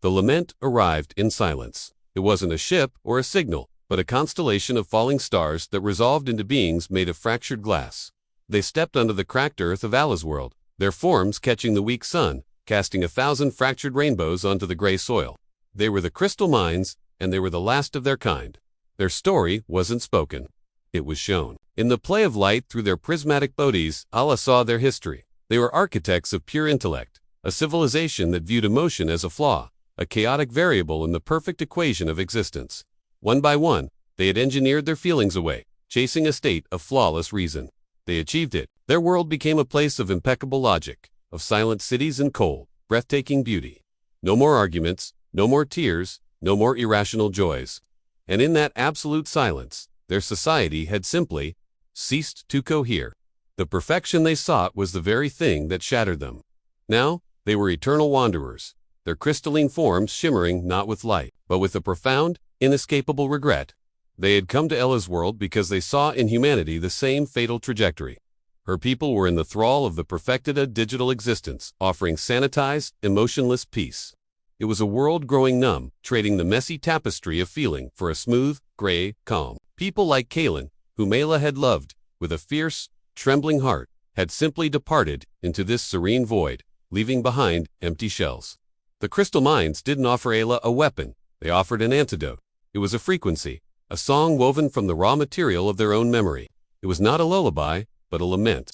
The Lament arrived in silence. It wasn't a ship or a signal, but a constellation of falling stars that resolved into beings made of fractured glass. They stepped onto the cracked earth of Allah's world, their forms catching the weak sun, casting 1,000 fractured rainbows onto the gray soil. They were the crystal mines, and they were the last of their kind. Their story wasn't spoken. It was shown. In the play of light through their prismatic bodies, Allah saw their history. They were architects of pure intellect, a civilization that viewed emotion as a flaw, a chaotic variable in the perfect equation of existence. One by one, they had engineered their feelings away, chasing a state of flawless reason. They achieved it. Their world became a place of impeccable logic, of silent cities and cold, breathtaking beauty. No more arguments, no more tears, no more irrational joys. And in that absolute silence, their society had simply ceased to cohere. The perfection they sought was the very thing that shattered them. Now, they were eternal wanderers, their crystalline forms shimmering not with light, but with a profound, inescapable regret. They had come to Ella's world because they saw in humanity the same fatal trajectory. Her people were in the thrall of the perfected digital existence, offering sanitized, emotionless peace. It was a world growing numb, trading the messy tapestry of feeling for a smooth, gray calm. People like Kaylin, whom Ayla had loved, with a fierce, trembling heart, had simply departed into this serene void, leaving behind empty shells. The crystal mines didn't offer Ayla a weapon, they offered an antidote. It was a frequency, a song woven from the raw material of their own memory. It was not a lullaby, but a lament.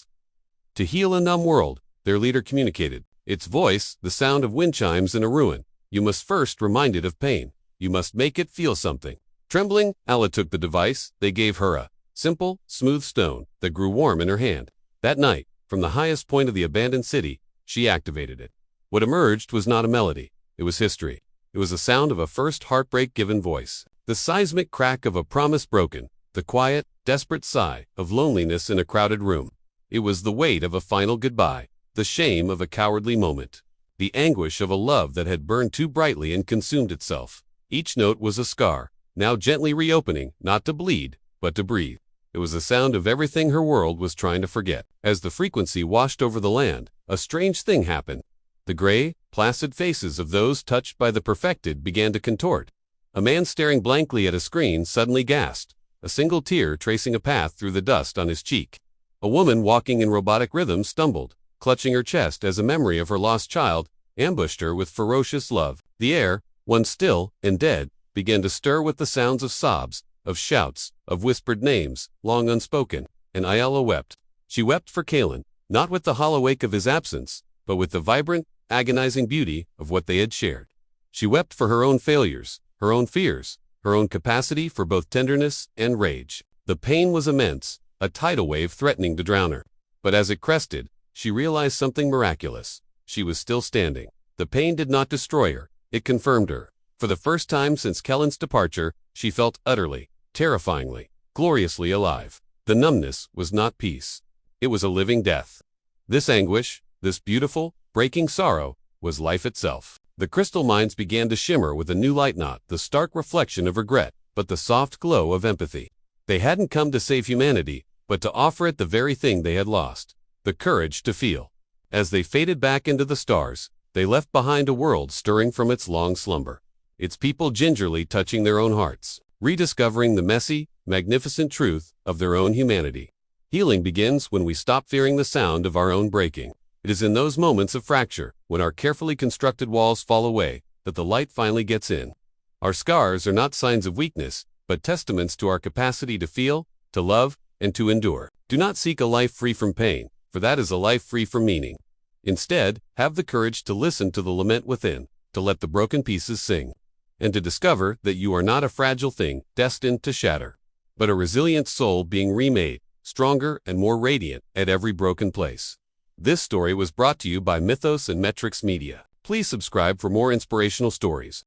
To heal a numb world, their leader communicated. Its voice, the sound of wind chimes in a ruin. You must first remind it of pain. You must make it feel something. Trembling, Allah took the device. They gave her a simple, smooth stone that grew warm in her hand. That night, from the highest point of the abandoned city, she activated it. What emerged was not a melody. It was history. It was the sound of a first heartbreak given voice. The seismic crack of a promise broken. The quiet, desperate sigh of loneliness in a crowded room. It was the weight of a final goodbye. The shame of a cowardly moment. The anguish of a love that had burned too brightly and consumed itself. Each note was a scar, now gently reopening, not to bleed, but to breathe. It was the sound of everything her world was trying to forget. As the frequency washed over the land, a strange thing happened. The gray, placid faces of those touched by the perfected began to contort. A man staring blankly at a screen suddenly gasped, a single tear tracing a path through the dust on his cheek. A woman walking in robotic rhythm stumbled, clutching her chest as a memory of her lost child ambushed her with ferocious love. The air, once still and dead, began to stir with the sounds of sobs, of shouts, of whispered names, long unspoken, and Ayala wept. She wept for Kaylin, not with the hollow ache of his absence, but with the vibrant, agonizing beauty of what they had shared. She wept for her own failures, her own fears, her own capacity for both tenderness and rage. The pain was immense, a tidal wave threatening to drown her. But as it crested, she realized something miraculous. She was still standing. The pain did not destroy her, it confirmed her. For the first time since Kellen's departure, she felt utterly, terrifyingly, gloriously alive. The numbness was not peace. It was a living death. This anguish, this beautiful, breaking sorrow, was life itself. The crystal mines began to shimmer with a new light, not the stark reflection of regret, but the soft glow of empathy. They hadn't come to save humanity, but to offer it the very thing they had lost, the courage to feel. As they faded back into the stars, they left behind a world stirring from its long slumber, its people gingerly touching their own hearts, rediscovering the messy, magnificent truth of their own humanity. Healing begins when we stop fearing the sound of our own breaking. It is in those moments of fracture, when our carefully constructed walls fall away, that the light finally gets in. Our scars are not signs of weakness, but testaments to our capacity to feel, to love, and to endure. Do not seek a life free from pain, for that is a life free from meaning. Instead, have the courage to listen to the lament within, to let the broken pieces sing, and to discover that you are not a fragile thing destined to shatter, but a resilient soul being remade, stronger and more radiant at every broken place. This story was brought to you by Mythos and Metrix Media. Please subscribe for more inspirational stories.